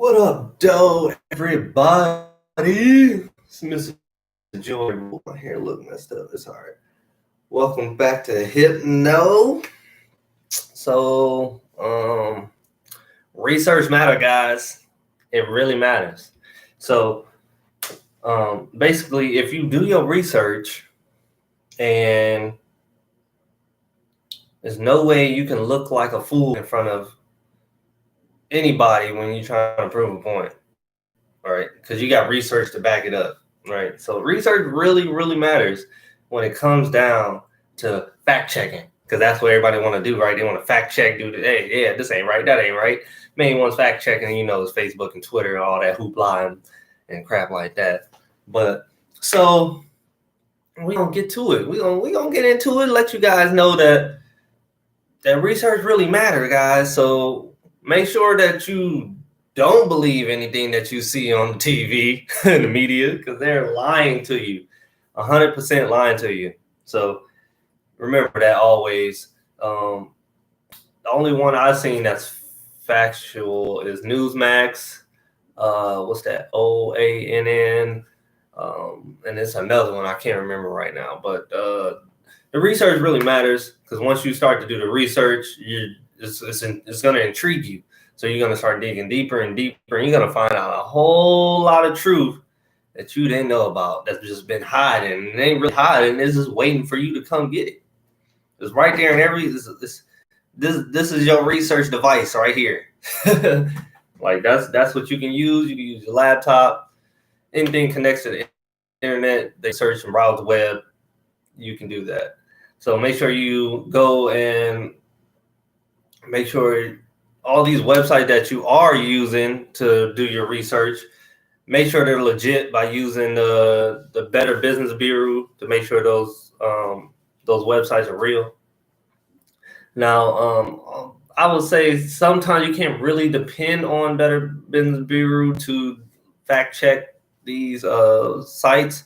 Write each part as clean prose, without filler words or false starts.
What up, doe, everybody? It's Mr. Joy. My hair look messed up. It's all right. Welcome back to Hypno. So, research matter, guys. It really matters. So, basically, if you do your research and there's no way you can look like a fool in front of anybody when you're trying to prove a point, right? Because you got research to back it up, right? So research really, really matters when it comes down to fact checking, because that's what everybody want to do, right? They want to fact check, do the, hey, yeah, this ain't right, that ain't right. Main one's fact checking, is Facebook and Twitter and all that hoopla and crap like that. But so we gonna get to it. We gonna get into it. Let you guys know that research really matters, guys. So make sure that you don't believe anything that you see on the TV and the media, because they're lying to you, 100% lying to you. So remember that always. The only one I've seen that's factual is Newsmax. What's that? OANN. And it's another one I can't remember right now. But the research really matters, because once you start to do the research, it's going to intrigue you. So you're going to start digging deeper and deeper, and you're going to find out a whole lot of truth that you didn't know about, that's just been hiding. And it ain't really hiding. It's just waiting for you to come get it. It's right there in every this is your research device right here. Like that's what you can use. You can use your laptop, anything connects to the internet. They search and browse the web. You can do that. So make sure you go and make sure all these websites that you are using to do your research, make sure they're legit by using the Better Business Bureau to make sure those websites are real. Now, I would say sometimes you can't really depend on Better Business Bureau to fact check these sites,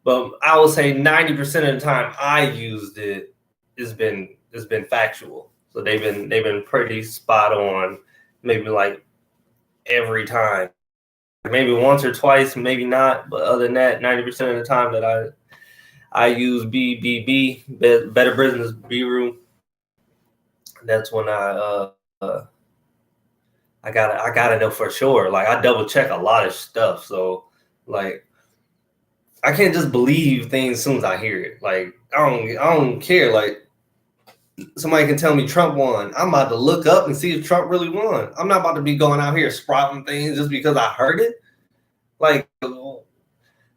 but I would say 90% of the time I used it, it's been factual. So they've been pretty spot on, maybe like every time. Maybe once or twice, maybe not, but other than that, 90% of the time that I use BBB, Better Business Bureau, that's when I gotta know for sure. Like I double check a lot of stuff, so like I can't just believe things as soon as I hear it. Like I don't care. Like somebody can tell me Trump won. I'm about to look up and see if Trump really won. I'm not about to be going out here sprouting things just because I heard it. Like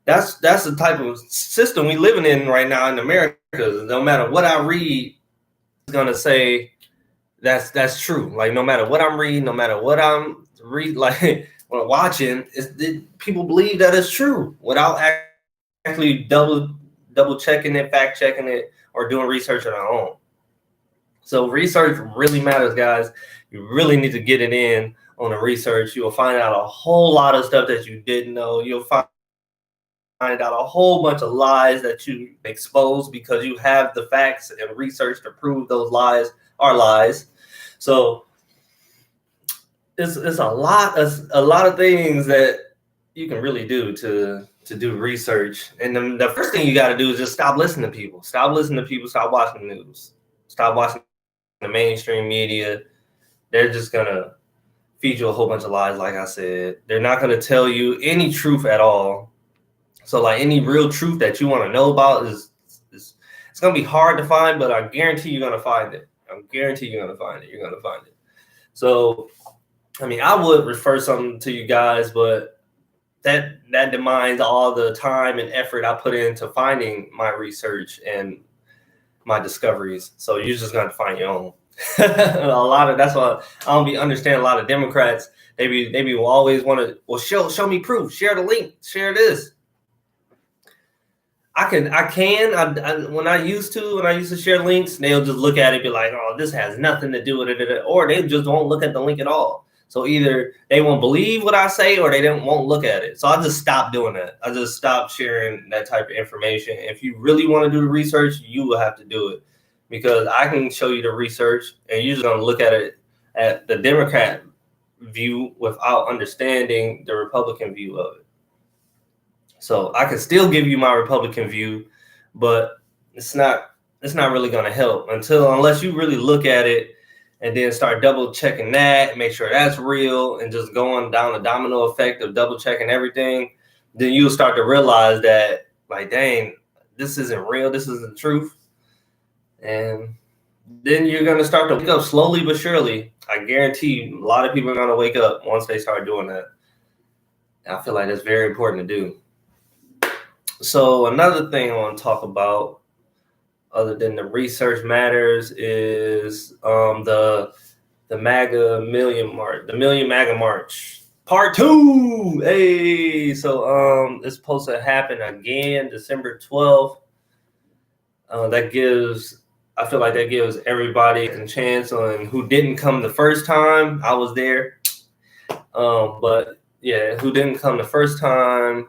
that's the type of system we living in right now in America. No matter what I read, it's gonna say that's true. Like no matter what I'm reading, no matter what I'm like when I'm watching, people believe that it's true without actually double checking it, fact checking it, or doing research on their own. So research really matters, guys. You really need to get it in on the research. You'll find out a whole lot of stuff that you didn't know. You'll find out a whole bunch of lies that you expose because you have the facts and research to prove those lies are lies. So it's a lot of things that you can really do to do research. And the first thing you got to do is just stop listening to people. Stop listening to people. Stop watching the news. Stop watching the mainstream media. They're just gonna feed you a whole bunch of lies. Like I said, they're not gonna tell you any truth at all. So like any real truth that you want to know about is it's gonna be hard to find, but I guarantee you're gonna find it. I guarantee you're gonna find it. You're gonna find it. So I mean, I would refer something to you guys, but that demands all the time and effort I put into finding my research and my discoveries. So you're just gonna find your own. That's why I don't understand a lot of Democrats. They will always want to, well, show me proof, share the link, share this. When I used to share links, they'll just look at it and be like, oh, this has nothing to do with it, or they just won't look at the link at all. So either they won't believe what I say or they won't look at it. So I just stopped doing that. I just stopped sharing that type of information. If you really want to do the research, you will have to do it, because I can show you the research and you're just going to look at it at the Democrat view without understanding the Republican view of it. So I can still give you my Republican view, but it's not really going to help unless you really look at it and then start double checking that, make sure that's real, and just going down the domino effect of double checking everything. Then you'll start to realize that, like, dang, this isn't real, this isn't truth. And then you're going to start to wake up slowly but surely. I guarantee you, a lot of people are going to wake up once they start doing that. I feel like that's very important to do. So another thing I want to talk about, other than the research matters, is the MAGA Million March, the Million MAGA March, Part 2. Hey, so it's supposed to happen again, December 12th. I feel like that gives everybody a chance on who didn't come the first time. I was there. But yeah, who didn't come the first time,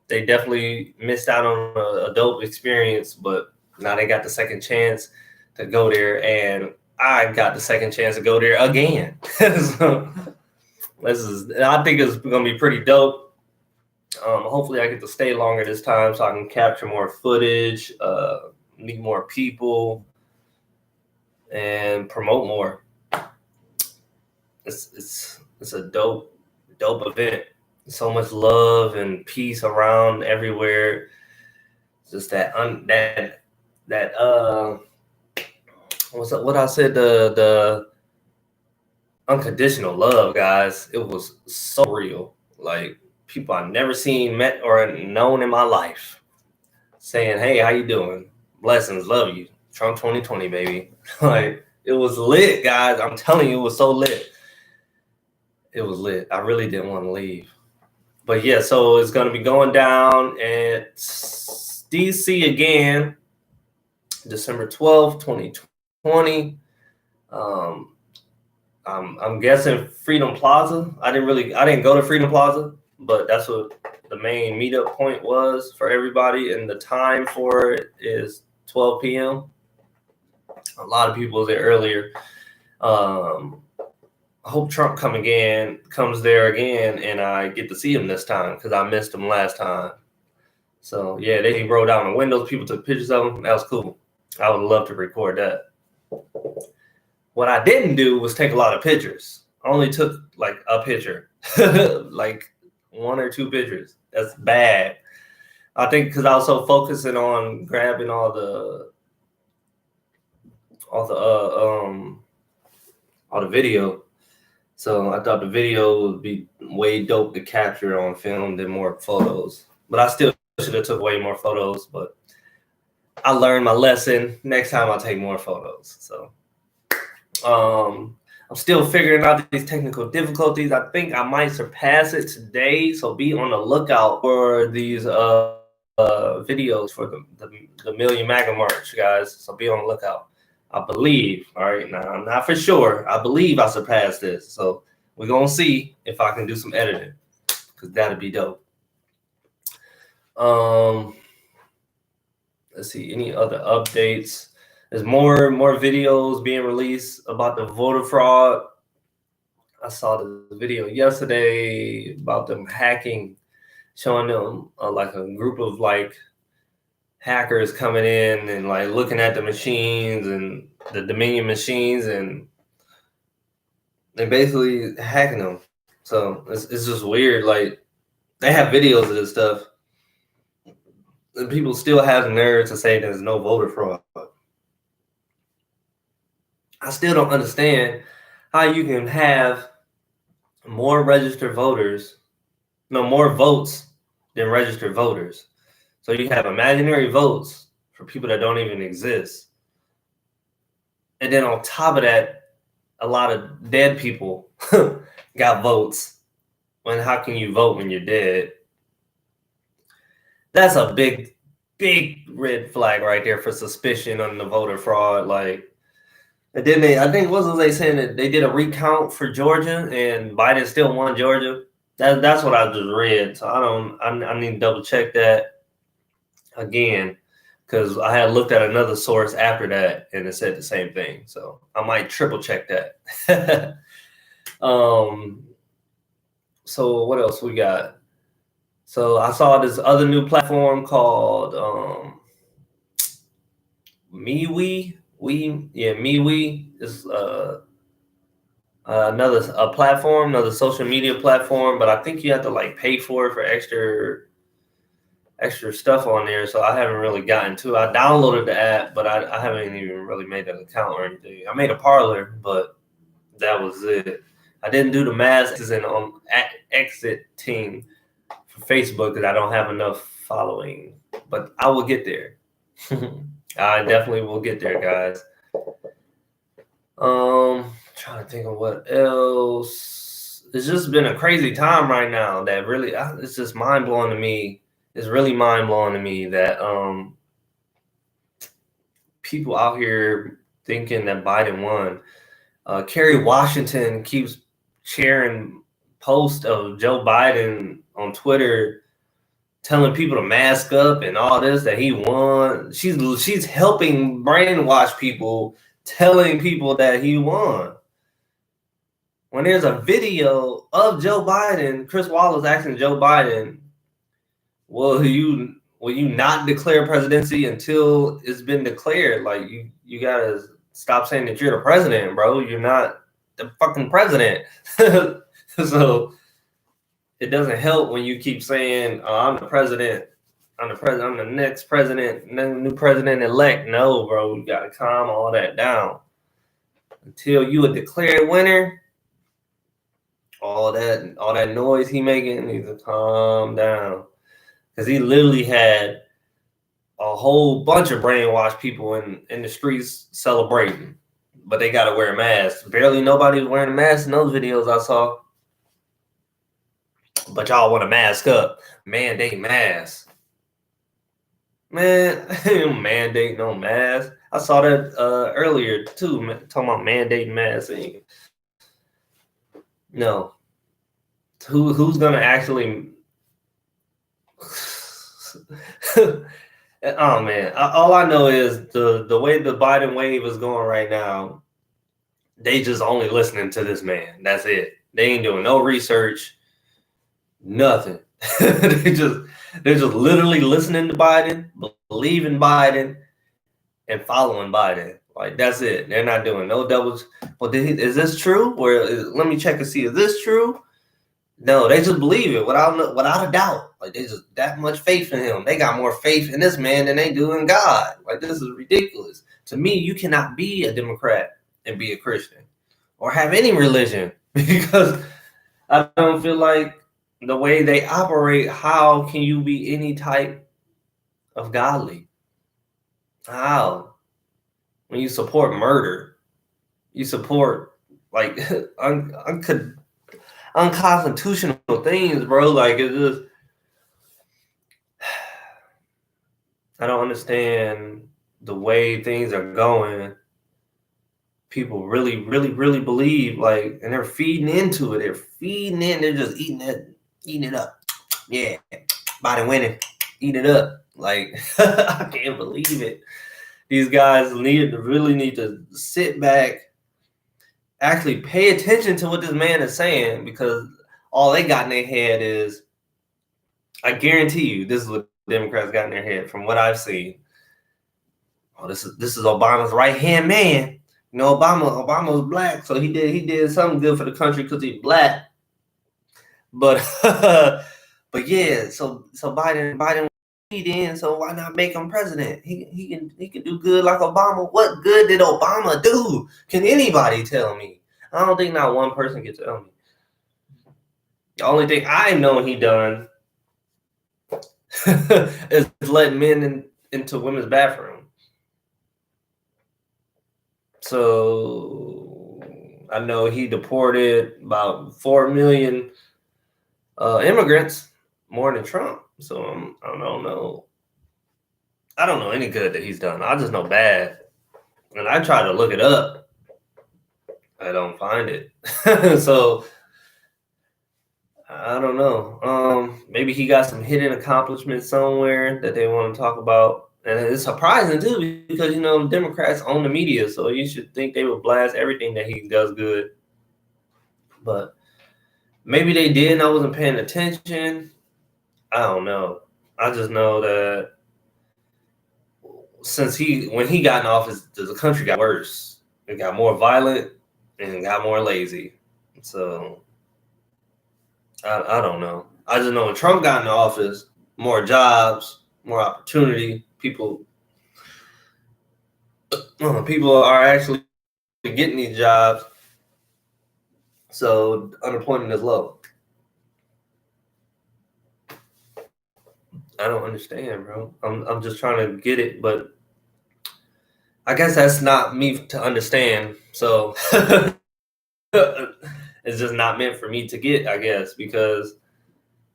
they definitely missed out on a dope experience, but now they got the second chance to go there, and I got the second chance to go there again. So I think it's going to be pretty dope. Hopefully I get to stay longer this time so I can capture more footage, meet more people, and promote more. It's a dope event. So much love and peace around everywhere. Just what I said, the unconditional love, guys. It was so real. Like, people I've never seen, met, or known in my life saying, "Hey, how you doing? Blessings, love you. Trump 2020, baby." Like, it was lit, guys. I'm telling you, it was so lit. It was lit. I really didn't want to leave. But yeah, so it's going to be going down at DC again, December 12th, 2020. I'm guessing Freedom Plaza. I didn't go to Freedom Plaza, but that's what the main meetup point was for everybody. And the time for it is 12 p.m. A lot of people there earlier. I hope Trump comes there again, and I get to see him this time because I missed him last time. So yeah, they rolled down the windows. People took pictures of him. That was cool. I would love to record that. What I didn't do was take a lot of pictures. I only took like a picture, like 1 or 2 pictures. That's bad. I think because I was so focusing on grabbing all the video. So I thought the video would be way dope to capture on film than more photos. But I still should have took way more photos. But I learned my lesson. Next time I'll take more photos. So I'm still figuring out these technical difficulties. I think I might surpass it today. So be on the lookout for these videos for the Million MAGA March, guys. So be on the lookout. I believe, all right, now I'm not for sure. I believe I surpassed this. So we're going to see if I can do some editing, because that'd be dope. Let's see, any other updates? There's more videos being released about the voter fraud. I saw the video yesterday about them hacking, showing them like a group of like hackers coming in and like looking at the machines and the Dominion machines, and they basically hacking them. So it's just weird. Like, they have videos of this stuff, and people still have the nerve to say there's no voter fraud. I still don't understand how you can have more registered voters, more votes than registered voters. So you have imaginary votes for people that don't even exist. And then on top of that, a lot of dead people got votes. When how can you vote when you're dead? That's a big red flag right there for suspicion on the voter fraud. Like, and then I think wasn't they saying that they did a recount for Georgia and Biden still won Georgia? That's what I just read. So I need to double check that again, because I had looked at another source after that and it said the same thing. So I might triple check that. So what else we got? So I saw this other new platform called MeWe. MeWe is a platform, another social media platform, but I think you have to like pay for it for extra stuff on there. So I haven't really gotten to. I downloaded the app, but I haven't even really made an account or anything. I made a Parler, but that was it. I didn't do the mass exiting for Facebook because I don't have enough following, but I will get there. I definitely will get there, guys. Trying to think of what else. It's just been a crazy time right now that really, it's just mind blowing to me. It's really mind blowing to me that people out here thinking that Biden won. Kerry Washington keeps sharing posts of Joe Biden on Twitter, telling people to mask up and all this, that he won. She's helping brainwash people, telling people that he won. When there's a video of Joe Biden, Chris Wallace asking Joe Biden, will you not declare presidency until it's been declared? Like you gotta stop saying that you're the president, bro. You're not the fucking president. So it doesn't help when you keep saying, oh, I'm the president. I'm the next president, new president-elect. No, bro, you gotta calm all that down. Until you a declared winner, all that noise he making needs to calm down. Because he literally had a whole bunch of brainwashed people in the streets celebrating, but they got to wear masks. Barely nobody was wearing a mask in those videos I saw. But y'all want to mask up, mandate masks. Man, mandate no mask. I saw that earlier too, talking about mandating masks. No, who's gonna actually? Oh man, all I know is the way the Biden wave is going right now. They just only listening to this man. That's it. They ain't doing no research, nothing. They're just literally listening to Biden, believing Biden, and following Biden. Like that's it. They're not doing no doubles. Well, is this true? Let me check and see. Is this true? No, they just believe it without a doubt. Like they just that much faith in him. They got more faith in this man than they do in God. Like this is ridiculous. To me, you cannot be a Democrat and be a Christian or have any religion because I don't feel like the way they operate, how can you be any type of godly? How? When you support murder, you support like unconstitutional things, bro. Like it's just, I don't understand the way things are going. People really, really, really believe like, and they're feeding into it. They're feeding in. They're just eating it up. Yeah, Biden winning, eat it up. Like I can't believe it. These guys really need to sit back, actually pay attention to what this man is saying, because all they got in their head is, I guarantee you, this is what Democrats got in their head from what I've seen. Oh, this is Obama's right-hand man. You know, Obama was black, so he did something good for the country because he's black. But but yeah, so Biden in, so why not make him president? He can do good like Obama. What good did Obama do? Can anybody tell me? I don't think not one person can tell me. The only thing I know he done is let men into women's bathroom. So I know he deported about 4 million immigrants, more than Trump. So I don't know. I don't know any good that he's done. I just know bad. And I try to look it up. I don't find it. So I don't know. Maybe he got some hidden accomplishments somewhere that they want to talk about. And it's surprising too, because you know Democrats own the media, so you should think they would blast everything that he does good. But Maybe they did and I wasn't paying attention. I don't know. I just know that when he got in office, the country got worse. It got more violent and it got more lazy. So I don't know. I just know when Trump got in office, more jobs, more opportunity. People are actually getting these jobs. So unemployment is low. I don't understand, bro. I'm just trying to get it, but I guess that's not me to understand. So it's just not meant for me to get, I guess, because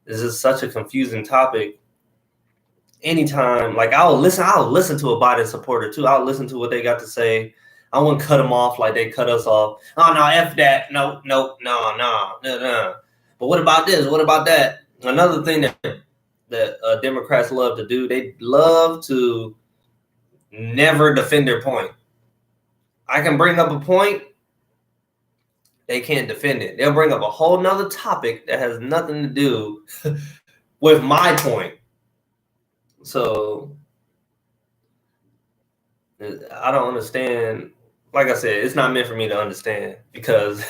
this is such a confusing topic. Anytime, like I'll listen to a Biden supporter too. I'll listen to what they got to say. I won't cut them off like they cut us off. Oh no, F that. No. But what about this? What about that? Another thing that Democrats love to do, they love to never defend their point. I can bring up a point, they can't defend it. They'll bring up a whole nother topic that has nothing to do with my point. So I don't understand. Like I said, it's not meant for me to understand because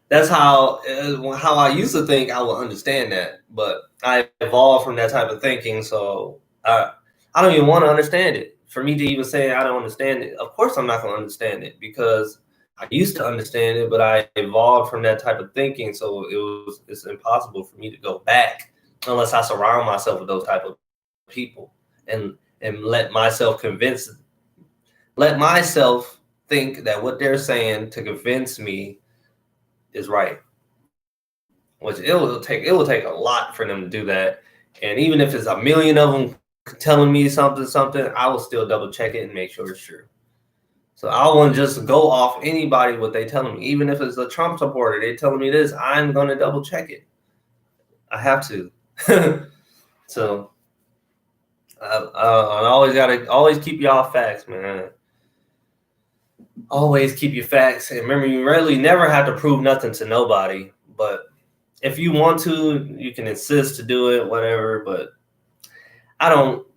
that's how I used to think I would understand that. But I evolved from that type of thinking, so I don't even want to understand it. For me to even say I don't understand it, of course I'm not going to understand it because I used to understand it, but I evolved from that type of thinking, so it's impossible for me to go back unless I surround myself with those type of people and let myself think that what they're saying to convince me is right. Which it will take a lot for them to do that. And even if it's a million of them telling me something, I will still double check it and make sure it's true. So I won't just go off anybody what they telling me. Even if it's a Trump supporter, they telling me this, I'm gonna double check it. I have to. So I always keep y'all facts, man. Always keep your facts. And remember, you really never have to prove nothing to nobody. But if you want to, you can insist to do it, whatever. But I don't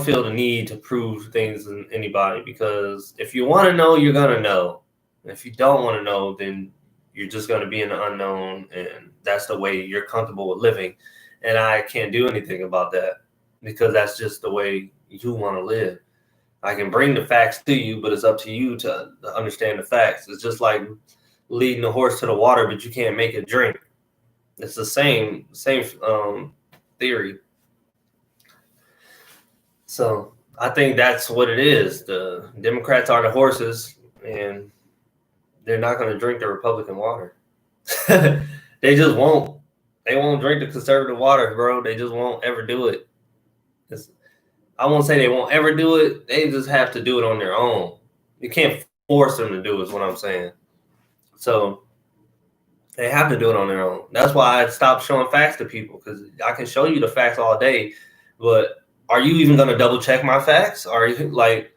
feel the need to prove things to anybody because if you want to know, you're gonna know. And if you don't want to know, then you're just gonna be in the unknown, and that's the way you're comfortable with living. And I can't do anything about that because that's just the way you want to live. I can bring the facts to you, but it's up to you to understand the facts. It's just like leading the horse to the water, but you can't make it drink. It's the same theory. So I think that's what it is. The Democrats are the horses, and they're not going to drink the Republican water. They just won't. They won't drink the conservative water, bro. They just won't ever do it. I won't say they won't ever do it. They just have to do it on their own. You can't force them to do it, is what I'm saying. So they have to do it on their own. That's why I stopped showing facts to people because I can show you the facts all day, but are you even going to double check my facts? Are you like,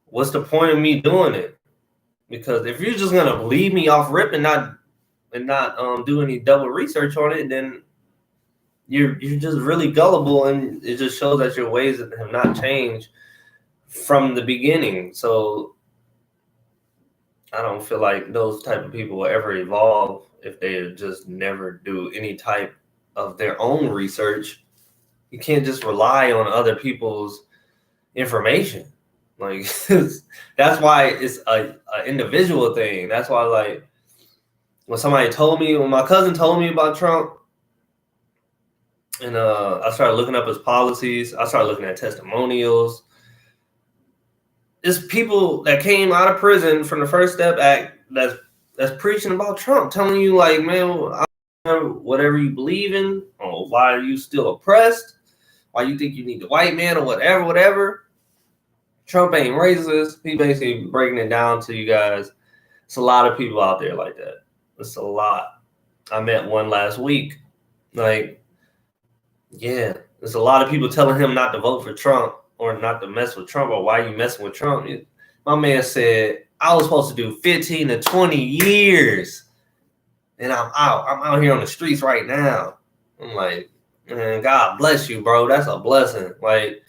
what's the point of me doing it? Because if you're just going to believe me off rip and not do any double research on it, then you're just really gullible, and it just shows that your ways have not changed from the beginning. So I don't feel like those type of people will ever evolve if they just never do any type of their own research. You can't just rely on other people's information. Like that's why it's a individual thing. That's why, like, when my cousin told me about Trump, and I started looking up his policies, I started looking at testimonials. It's people that came out of prison from the First Step Act that's preaching about Trump, telling you like, man, whatever you believe in, or why are you still oppressed? Why you think you need the white man or whatever? Trump ain't racist. He basically breaking it down to you guys. It's a lot of people out there like that. It's a lot. I met one last week. Like, yeah, there's a lot of people telling him not to vote for Trump or not to mess with Trump, or why you messing with Trump. My man said, I was supposed to do 15 to 20 years and I'm out. I'm out here on the streets right now. I'm like, man, God bless you, bro. That's a blessing. Like,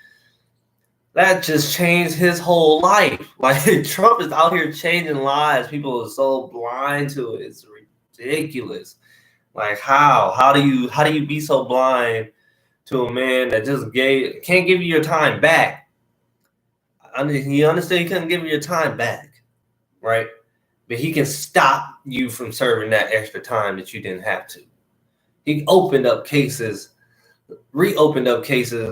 that just changed his whole life. Like, Trump is out here changing lives. People are so blind to it. It's ridiculous. Like, how do you be so blind to a man that just can't give you your time back? I mean, you understand he couldn't give you your time back, right? But he can stop you from serving that extra time that you didn't have to. He reopened up cases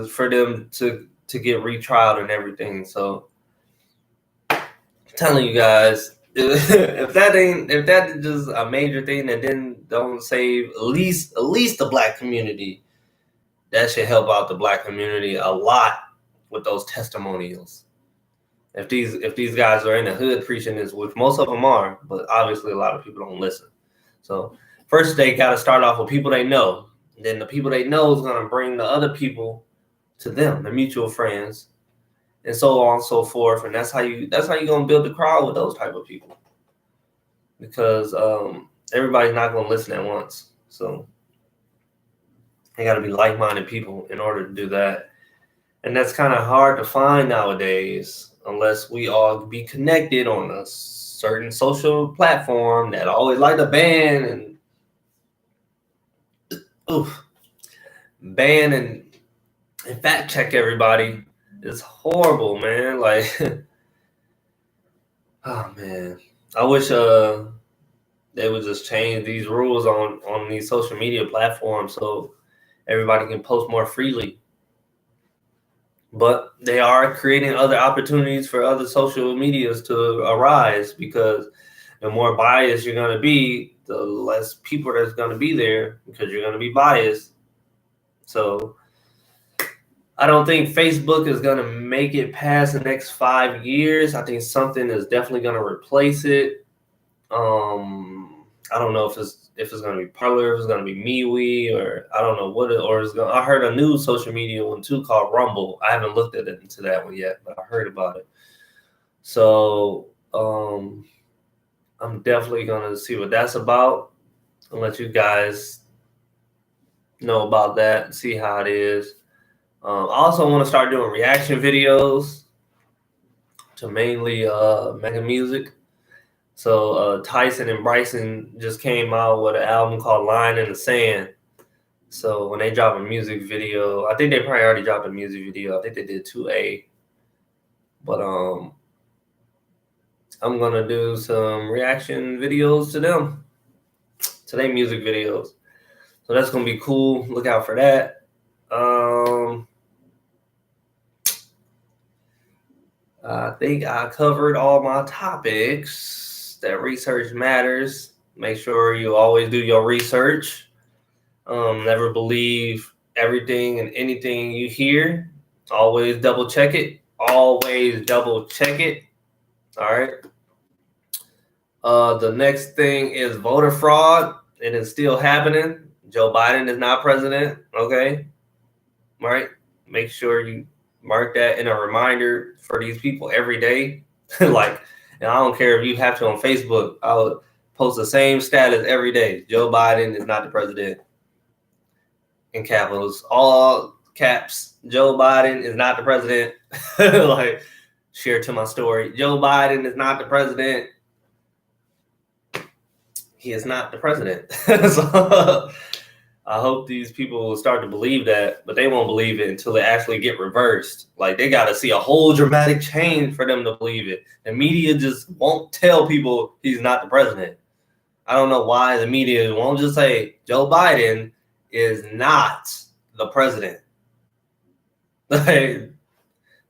for them to get retrialed and everything. So I'm telling you guys, if that is just a major thing that don't save at least the black community, that should help out the black community a lot with those testimonials. If these guys are in the hood preaching this, which most of them are, but obviously a lot of people don't listen. So first they got to start off with people they know. Then the people they know is going to bring the other people to them, the mutual friends, and so on and so forth. And that's how you're going to build the crowd with those type of people, because everybody's not going to listen at once. So they got to be like-minded people in order to do that. And that's kind of hard to find nowadays, unless we all be connected on a certain social platform that always like to ban and fact check everybody. It's horrible, man. Like, oh man, I wish they would just change these rules on these social media platforms so everybody can post more freely. But they are creating other opportunities for other social medias to arise, because the more biased you're going to be, the less people that's going to be there, because you're going to be biased. So I don't think Facebook is going to make it past the next 5 years. I think something is definitely going to replace it. I don't know if it's going to be Parler, if it's going to be MeWe, or I don't know what it, or it's going. I heard a new social media one too called Rumble. I haven't looked into that one yet, but I heard about it. So I'm definitely going to see what that's about and let you guys know about that and see how it is. I also want to start doing reaction videos to mainly Mega Music. So Tyson and Bryson just came out with an album called Line in the Sand. So when they drop a music video, I think they probably already dropped a music video. I think they did 2A. But I'm gonna do some reaction videos to them, to their music videos. So that's gonna be cool. Look out for that. I think I covered all my topics. That research matters. Make sure you always do your research. Never believe everything and anything you hear. Always double check it. Always double check it. All right. The next thing is voter fraud. It is still happening. Joe Biden is not president. Okay. All right. Make sure you mark that in a reminder for these people every day. Like, and I don't care if you have to on Facebook. I'll post the same status every day. Joe Biden is not the president. In capitals, all caps. Joe Biden is not the president. Like, share to my story. Joe Biden is not the president. He is not the president. So I hope these people will start to believe that, but they won't believe it until they actually get reversed. Like, they got to see a whole dramatic change for them to believe it. The media just won't tell people he's not the president. I don't know why the media won't just say Joe Biden is not the president. They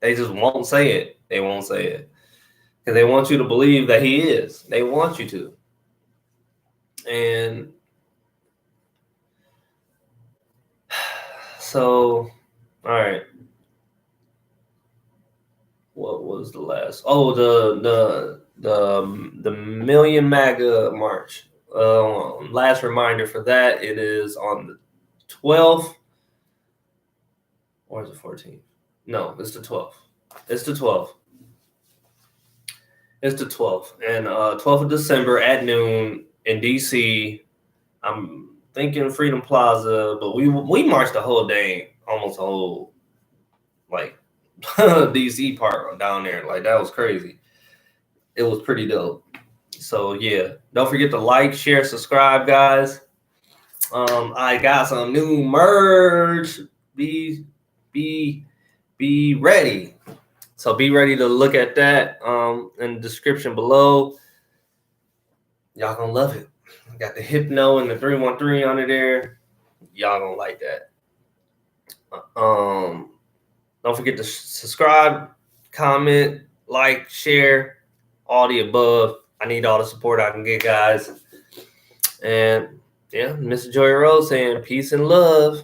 just won't say it. They won't say it because they want you to believe that he is. They want you to. And so, all right. What was the last? Oh, the Million MAGA March. Last reminder for that, it is on the 12th, or is it 14th? No, it's the 12th. It's the 12th. It's the 12th. And 12th of December at noon in DC. I'm thinking Freedom Plaza, but we marched the whole day, almost a whole like DC part down there. Like that was crazy. It was pretty dope. So yeah, don't forget to like, share, subscribe, guys. I got some new merch. Be ready. So be ready to look at that in the description below. Y'all gonna love it. Got the Hypno and the 313 under there. Y'all gonna like that. Don't forget to subscribe, comment, like, share, all the above. I need all the support I can get, guys. And yeah, Mr. Joey Rose saying peace and love.